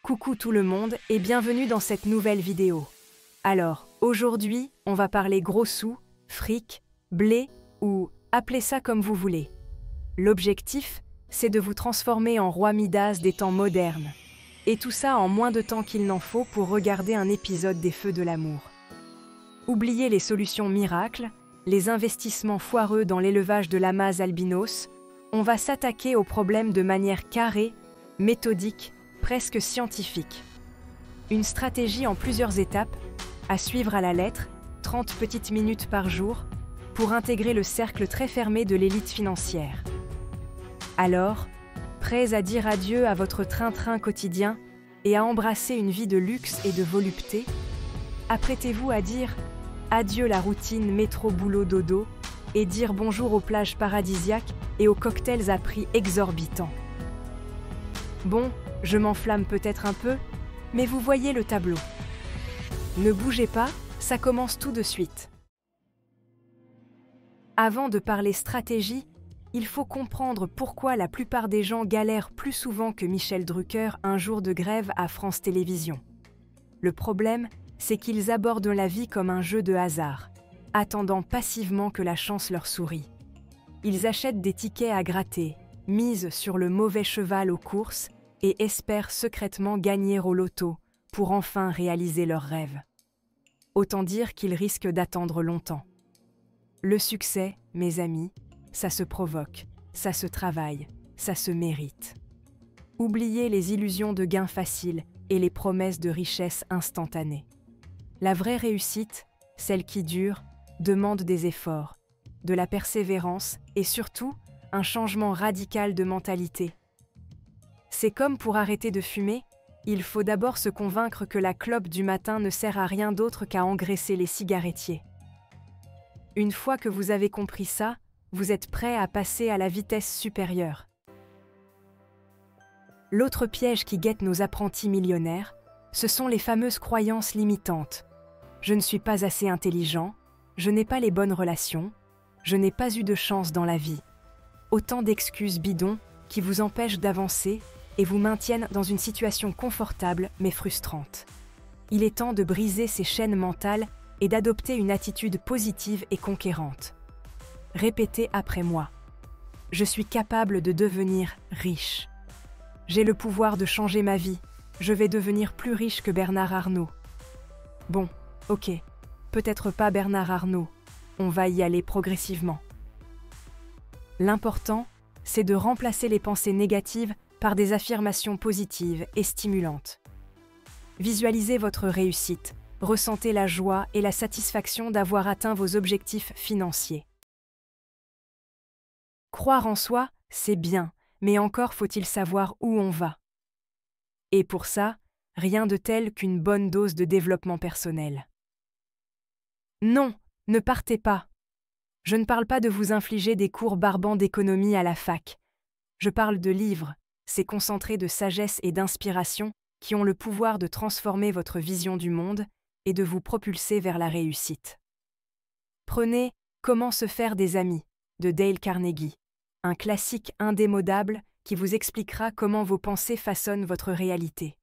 Coucou tout le monde et bienvenue dans cette nouvelle vidéo. Alors, aujourd'hui, on va parler gros sous, fric, blé ou appelez ça comme vous voulez. L'objectif, c'est de vous transformer en roi Midas des temps modernes. Et tout ça en moins de temps qu'il n'en faut pour regarder un épisode des Feux de l'amour. Oubliez les solutions miracles, les investissements foireux dans l'élevage de lamas albinos, on va s'attaquer aux problèmes de manière carrée, méthodique, presque scientifique. Une stratégie en plusieurs étapes, à suivre à la lettre, 30 petites minutes par jour, pour intégrer le cercle très fermé de l'élite financière. Alors, prêts à dire adieu à votre train-train quotidien et à embrasser une vie de luxe et de volupté? Apprêtez-vous à dire adieu la routine métro-boulot-dodo et dire bonjour aux plages paradisiaques et aux cocktails à prix exorbitants. Bon, je m'enflamme peut-être un peu, mais vous voyez le tableau. Ne bougez pas, ça commence tout de suite. Avant de parler stratégie, il faut comprendre pourquoi la plupart des gens galèrent plus souvent que Michel Drucker un jour de grève à France Télévisions. Le problème, c'est qu'ils abordent la vie comme un jeu de hasard, attendant passivement que la chance leur sourie. Ils achètent des tickets à gratter, misent sur le mauvais cheval aux courses et espèrent secrètement gagner au loto pour enfin réaliser leurs rêves. Autant dire qu'ils risquent d'attendre longtemps. Le succès, mes amis, ça se provoque, ça se travaille, ça se mérite. Oubliez les illusions de gains faciles et les promesses de richesse instantanée. La vraie réussite, celle qui dure, demande des efforts, de la persévérance et surtout un changement radical de mentalité. C'est comme pour arrêter de fumer, il faut d'abord se convaincre que la clope du matin ne sert à rien d'autre qu'à engraisser les cigarettiers. Une fois que vous avez compris ça, vous êtes prêt à passer à la vitesse supérieure. L'autre piège qui guette nos apprentis millionnaires, ce sont les fameuses croyances limitantes. Je ne suis pas assez intelligent, je n'ai pas les bonnes relations, je n'ai pas eu de chance dans la vie. Autant d'excuses bidons qui vous empêchent d'avancer et vous maintiennent dans une situation confortable mais frustrante. Il est temps de briser ces chaînes mentales et d'adopter une attitude positive et conquérante. Répétez après moi. Je suis capable de devenir riche. J'ai le pouvoir de changer ma vie. Je vais devenir plus riche que Bernard Arnault. Bon, ok, peut-être pas Bernard Arnault. On va y aller progressivement. L'important, c'est de remplacer les pensées négatives par des affirmations positives et stimulantes. Visualisez votre réussite, ressentez la joie et la satisfaction d'avoir atteint vos objectifs financiers. Croire en soi, c'est bien, mais encore faut-il savoir où on va. Et pour ça, rien de tel qu'une bonne dose de développement personnel. Non, ne partez pas. Je ne parle pas de vous infliger des cours barbants d'économie à la fac. Je parle de livres, ces concentrés de sagesse et d'inspiration qui ont le pouvoir de transformer votre vision du monde et de vous propulser vers la réussite. Prenez « Comment se faire des amis » de Dale Carnegie, un classique indémodable qui vous expliquera comment vos pensées façonnent votre réalité.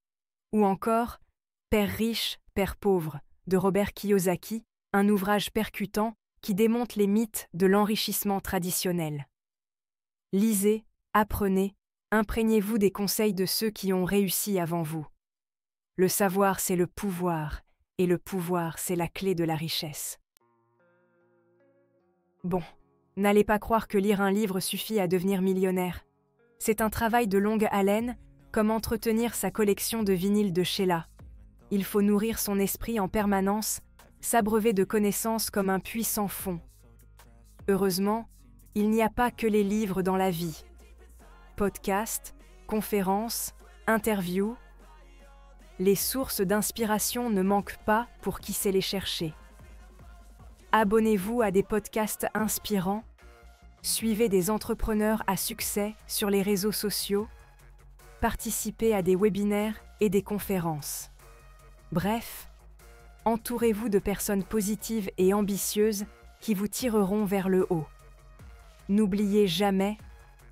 Ou encore « Père riche, Père pauvre » de Robert Kiyosaki, un ouvrage percutant qui démonte les mythes de l'enrichissement traditionnel. Lisez, apprenez, imprégnez-vous des conseils de ceux qui ont réussi avant vous. Le savoir, c'est le pouvoir, et le pouvoir, c'est la clé de la richesse. Bon, n'allez pas croire que lire un livre suffit à devenir millionnaire. C'est un travail de longue haleine, comme entretenir sa collection de vinyles de Sheila. Il faut nourrir son esprit en permanence, s'abreuver de connaissances comme un puits sans fond. Heureusement, il n'y a pas que les livres dans la vie. Podcasts, conférences, interviews. Les sources d'inspiration ne manquent pas pour qui sait les chercher. Abonnez-vous à des podcasts inspirants, suivez des entrepreneurs à succès sur les réseaux sociaux, participez à des webinaires et des conférences. Bref, entourez-vous de personnes positives et ambitieuses qui vous tireront vers le haut. N'oubliez jamais,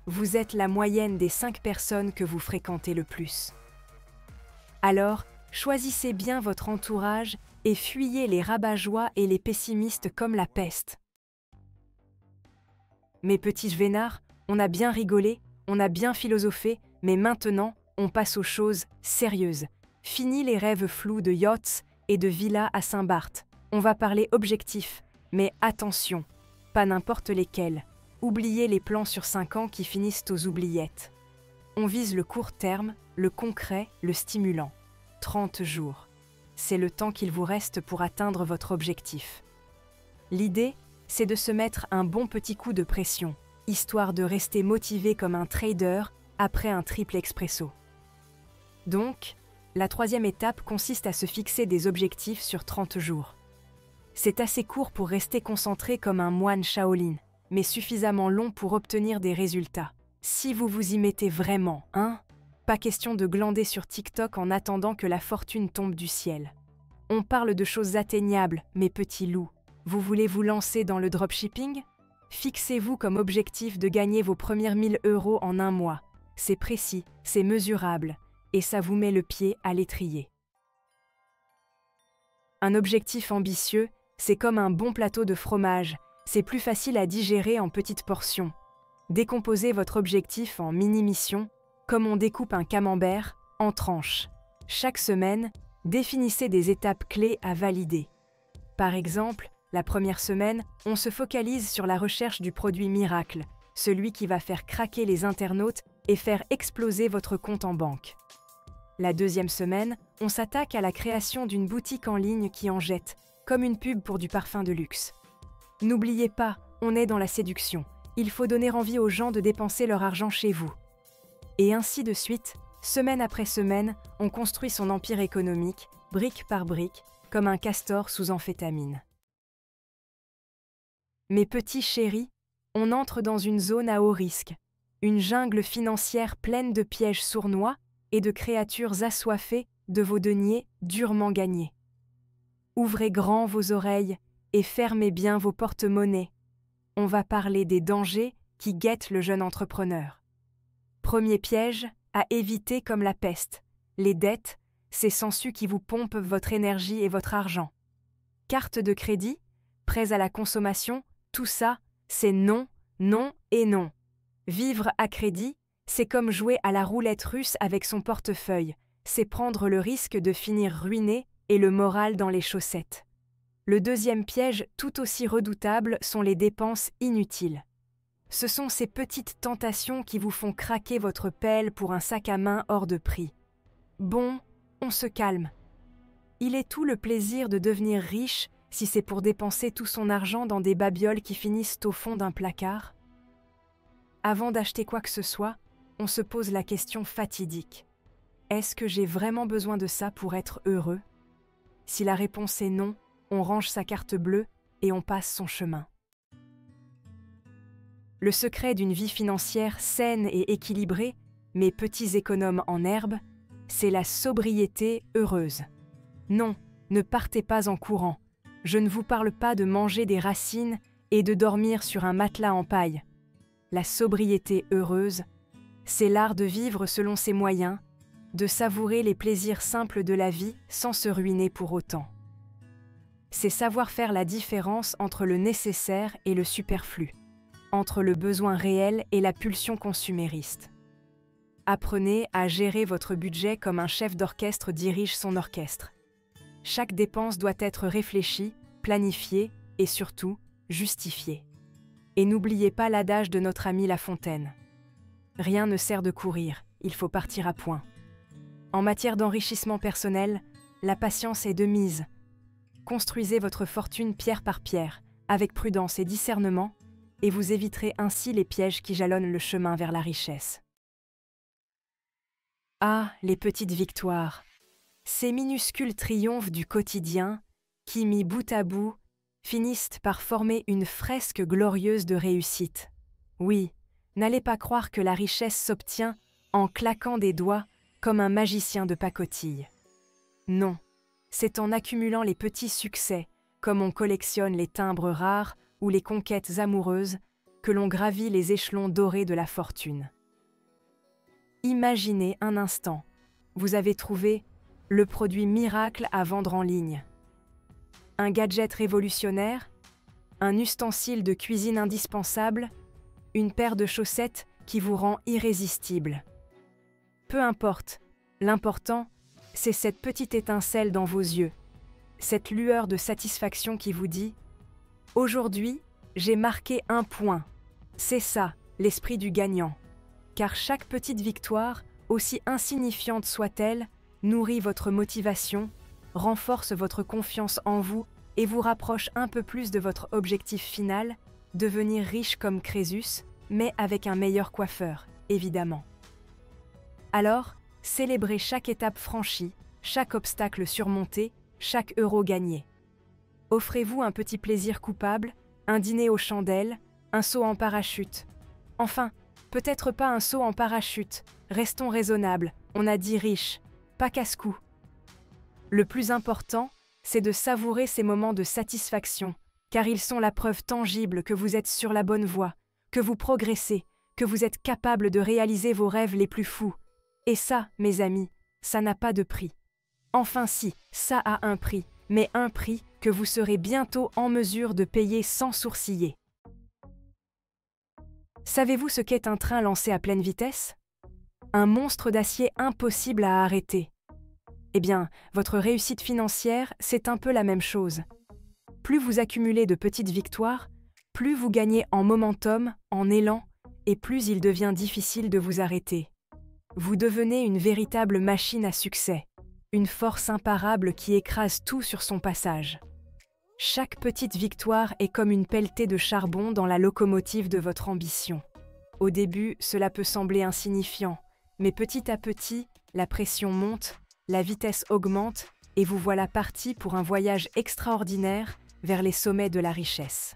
vous êtes la moyenne des 5 personnes que vous fréquentez le plus. Alors, choisissez bien votre entourage et fuyez les rabat-joie et les pessimistes comme la peste. Mes petits vénards, on a bien rigolé, on a bien philosophé, mais maintenant, on passe aux choses sérieuses. Fini les rêves flous de yachts et de villas à Saint-Barth. On va parler objectif, mais attention, pas n'importe lesquels. Oubliez les plans sur 5 ans qui finissent aux oubliettes. On vise le court terme, le concret, le stimulant. 30 jours. C'est le temps qu'il vous reste pour atteindre votre objectif. L'idée, c'est de se mettre un bon petit coup de pression, histoire de rester motivé comme un trader après un triple expresso. Donc, la 3e étape consiste à se fixer des objectifs sur 30 jours. C'est assez court pour rester concentré comme un moine Shaolin, mais suffisamment long pour obtenir des résultats. Si vous vous y mettez vraiment, hein? Pas question de glander sur TikTok en attendant que la fortune tombe du ciel. On parle de choses atteignables, mes petits loups. Vous voulez vous lancer dans le dropshipping? Fixez-vous comme objectif de gagner vos premières 1 000 € en un mois. C'est précis, c'est mesurable, et ça vous met le pied à l'étrier. Un objectif ambitieux, c'est comme un bon plateau de fromage, c'est plus facile à digérer en petites portions. Décomposez votre objectif en mini-missions, comme on découpe un camembert, en tranches. Chaque semaine, définissez des étapes clés à valider. Par exemple, la première semaine, on se focalise sur la recherche du produit miracle, celui qui va faire craquer les internautes et faire exploser votre compte en banque. La deuxième semaine, on s'attaque à la création d'une boutique en ligne qui en jette, comme une pub pour du parfum de luxe. N'oubliez pas, on est dans la séduction. Il faut donner envie aux gens de dépenser leur argent chez vous. Et ainsi de suite, semaine après semaine, on construit son empire économique, brique par brique, comme un castor sous amphétamine. Mes petits chéris, on entre dans une zone à haut risque, une jungle financière pleine de pièges sournois et de créatures assoiffées de vos deniers durement gagnés. Ouvrez grand vos oreilles et fermez bien vos porte-monnaies. On va parler des dangers qui guettent le jeune entrepreneur. Premier piège à éviter comme la peste. Les dettes, ces sangsues qui vous pompent votre énergie et votre argent. Carte de crédit, prêts à la consommation, tout ça, c'est non, non et non. Vivre à crédit, c'est comme jouer à la roulette russe avec son portefeuille. C'est prendre le risque de finir ruiné et le moral dans les chaussettes. Le deuxième piège, tout aussi redoutable, sont les dépenses inutiles. Ce sont ces petites tentations qui vous font craquer votre pelle pour un sac à main hors de prix. Bon, on se calme. Il est tout le plaisir de devenir riche si c'est pour dépenser tout son argent dans des babioles qui finissent au fond d'un placard. Avant d'acheter quoi que ce soit, on se pose la question fatidique. Est-ce que j'ai vraiment besoin de ça pour être heureux? Si la réponse est non, on range sa carte bleue et on passe son chemin. Le secret d'une vie financière saine et équilibrée, mes petits économes en herbe, c'est la sobriété heureuse. Non, ne partez pas en courant. Je ne vous parle pas de manger des racines et de dormir sur un matelas en paille. La sobriété heureuse, c'est l'art de vivre selon ses moyens, de savourer les plaisirs simples de la vie sans se ruiner pour autant. C'est savoir faire la différence entre le nécessaire et le superflu, entre le besoin réel et la pulsion consumériste. Apprenez à gérer votre budget comme un chef d'orchestre dirige son orchestre. Chaque dépense doit être réfléchie, planifiée et surtout justifiée. Et n'oubliez pas l'adage de notre ami La Fontaine. Rien ne sert de courir, il faut partir à point. En matière d'enrichissement personnel, la patience est de mise. Construisez votre fortune pierre par pierre, avec prudence et discernement, et vous éviterez ainsi les pièges qui jalonnent le chemin vers la richesse. Ah, les petites victoires! Ces minuscules triomphes du quotidien qui, mis bout à bout, finissent par former une fresque glorieuse de réussite. Oui, n'allez pas croire que la richesse s'obtient en claquant des doigts comme un magicien de pacotille. Non, c'est en accumulant les petits succès, comme on collectionne les timbres rares ou les conquêtes amoureuses, que l'on gravit les échelons dorés de la fortune. Imaginez un instant, vous avez trouvé le produit miracle à vendre en ligne. Un gadget révolutionnaire, un ustensile de cuisine indispensable, une paire de chaussettes qui vous rend irrésistible. Peu importe, l'important, c'est cette petite étincelle dans vos yeux, cette lueur de satisfaction qui vous dit « Aujourd'hui, j'ai marqué un point ». C'est ça, l'esprit du gagnant. Car chaque petite victoire, aussi insignifiante soit-elle, nourrit votre motivation, renforce votre confiance en vous et vous rapproche un peu plus de votre objectif final, devenir riche comme Crésus, mais avec un meilleur coiffeur, évidemment. Alors, célébrez chaque étape franchie, chaque obstacle surmonté, chaque euro gagné. Offrez-vous un petit plaisir coupable, un dîner aux chandelles, un saut en parachute. Enfin, peut-être pas un saut en parachute, restons raisonnables, on a dit riche, pas casse-cou. Le plus important, c'est de savourer ces moments de satisfaction, car ils sont la preuve tangible que vous êtes sur la bonne voie, que vous progressez, que vous êtes capable de réaliser vos rêves les plus fous. Et ça, mes amis, ça n'a pas de prix. Enfin si, ça a un prix, mais un prix que vous serez bientôt en mesure de payer sans sourciller. Savez-vous ce qu'est un train lancé à pleine vitesse? Un monstre d'acier impossible à arrêter. Eh bien, votre réussite financière, c'est un peu la même chose. Plus vous accumulez de petites victoires, plus vous gagnez en momentum, en élan, et plus il devient difficile de vous arrêter. Vous devenez une véritable machine à succès, une force imparable qui écrase tout sur son passage. Chaque petite victoire est comme une pelletée de charbon dans la locomotive de votre ambition. Au début, cela peut sembler insignifiant, mais petit à petit, la pression monte, la vitesse augmente et vous voilà parti pour un voyage extraordinaire vers les sommets de la richesse.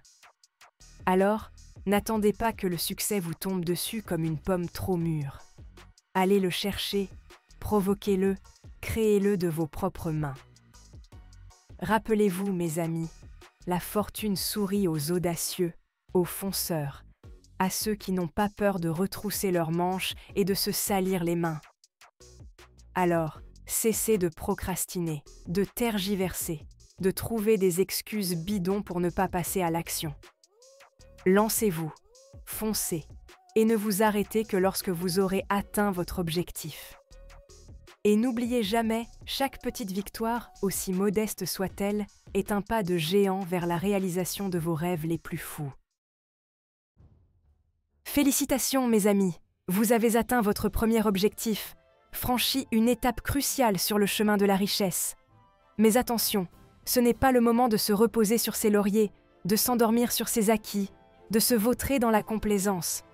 Alors, n'attendez pas que le succès vous tombe dessus comme une pomme trop mûre. Allez le chercher, provoquez-le, créez-le de vos propres mains. Rappelez-vous, mes amis, la fortune sourit aux audacieux, aux fonceurs, à ceux qui n'ont pas peur de retrousser leurs manches et de se salir les mains. Alors, cessez de procrastiner, de tergiverser, de trouver des excuses bidons pour ne pas passer à l'action. Lancez-vous, foncez, et ne vous arrêtez que lorsque vous aurez atteint votre objectif. Et n'oubliez jamais, chaque petite victoire, aussi modeste soit-elle, est un pas de géant vers la réalisation de vos rêves les plus fous. Félicitations, mes amis! Vous avez atteint votre premier objectif, franchi une étape cruciale sur le chemin de la richesse. Mais attention, ce n'est pas le moment de se reposer sur ses lauriers, de s'endormir sur ses acquis, de se vautrer dans la complaisance.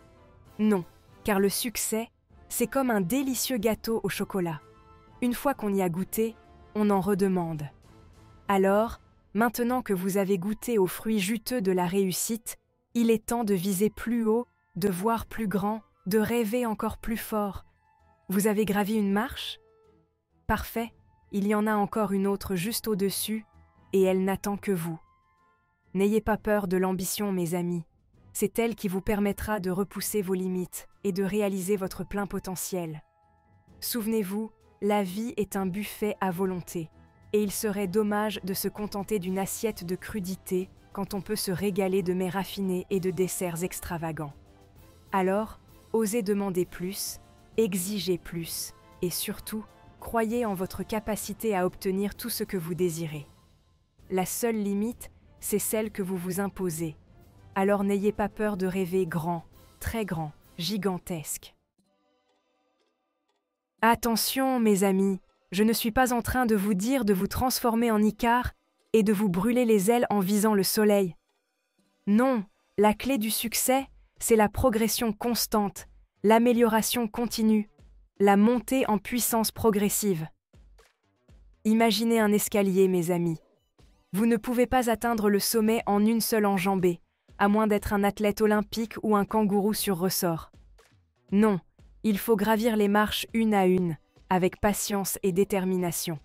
Non, car le succès, c'est comme un délicieux gâteau au chocolat. Une fois qu'on y a goûté, on en redemande. Alors, maintenant que vous avez goûté aux fruits juteux de la réussite, il est temps de viser plus haut, de voir plus grand, de rêver encore plus fort. Vous avez gravi une marche? Parfait, il y en a encore une autre juste au-dessus, et elle n'attend que vous. N'ayez pas peur de l'ambition, mes amis. C'est elle qui vous permettra de repousser vos limites et de réaliser votre plein potentiel. Souvenez-vous, la vie est un buffet à volonté, et il serait dommage de se contenter d'une assiette de crudité quand on peut se régaler de mets raffinés et de desserts extravagants. Alors, osez demander plus, exigez plus, et surtout, croyez en votre capacité à obtenir tout ce que vous désirez. La seule limite, c'est celle que vous vous imposez. Alors n'ayez pas peur de rêver grand, très grand, gigantesque. Attention, mes amis, je ne suis pas en train de vous dire de vous transformer en Icare et de vous brûler les ailes en visant le soleil. Non, la clé du succès, c'est la progression constante, l'amélioration continue, la montée en puissance progressive. Imaginez un escalier, mes amis. Vous ne pouvez pas atteindre le sommet en une seule enjambée, à moins d'être un athlète olympique ou un kangourou sur ressort. Non, il faut gravir les marches une à une, avec patience et détermination.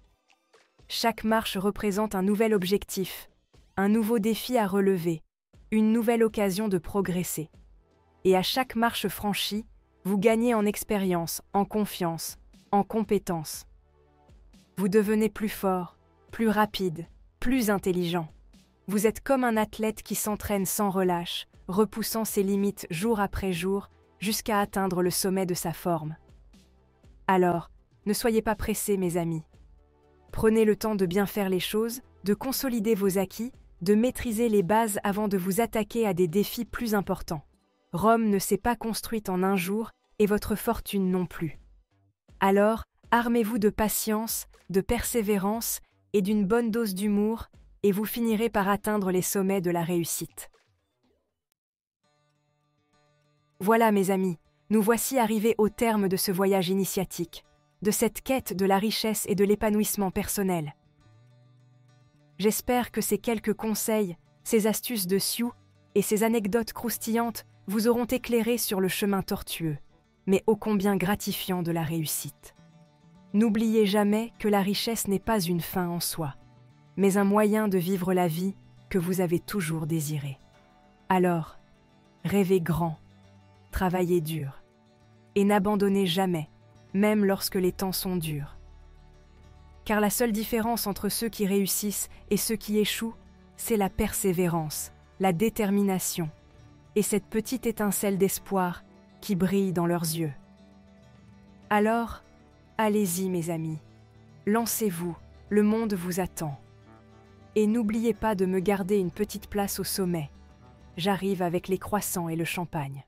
Chaque marche représente un nouvel objectif, un nouveau défi à relever, une nouvelle occasion de progresser. Et à chaque marche franchie, vous gagnez en expérience, en confiance, en compétence. Vous devenez plus fort, plus rapide, plus intelligent. Vous êtes comme un athlète qui s'entraîne sans relâche, repoussant ses limites jour après jour jusqu'à atteindre le sommet de sa forme. Alors, ne soyez pas pressés, mes amis. Prenez le temps de bien faire les choses, de consolider vos acquis, de maîtriser les bases avant de vous attaquer à des défis plus importants. Rome ne s'est pas construite en un jour et votre fortune non plus. Alors, armez-vous de patience, de persévérance et d'une bonne dose d'humour et vous finirez par atteindre les sommets de la réussite. Voilà, mes amis, nous voici arrivés au terme de ce voyage initiatique, de cette quête de la richesse et de l'épanouissement personnel. J'espère que ces quelques conseils, ces astuces de Sioux et ces anecdotes croustillantes vous auront éclairé sur le chemin tortueux, mais ô combien gratifiant de la réussite. N'oubliez jamais que la richesse n'est pas une fin en soi, mais un moyen de vivre la vie que vous avez toujours désirée. Alors, rêvez grand, travaillez dur, et n'abandonnez jamais, même lorsque les temps sont durs. Car la seule différence entre ceux qui réussissent et ceux qui échouent, c'est la persévérance, la détermination, et cette petite étincelle d'espoir qui brille dans leurs yeux. Alors, allez-y mes amis, lancez-vous, le monde vous attend. Et n'oubliez pas de me garder une petite place au sommet. J'arrive avec les croissants et le champagne.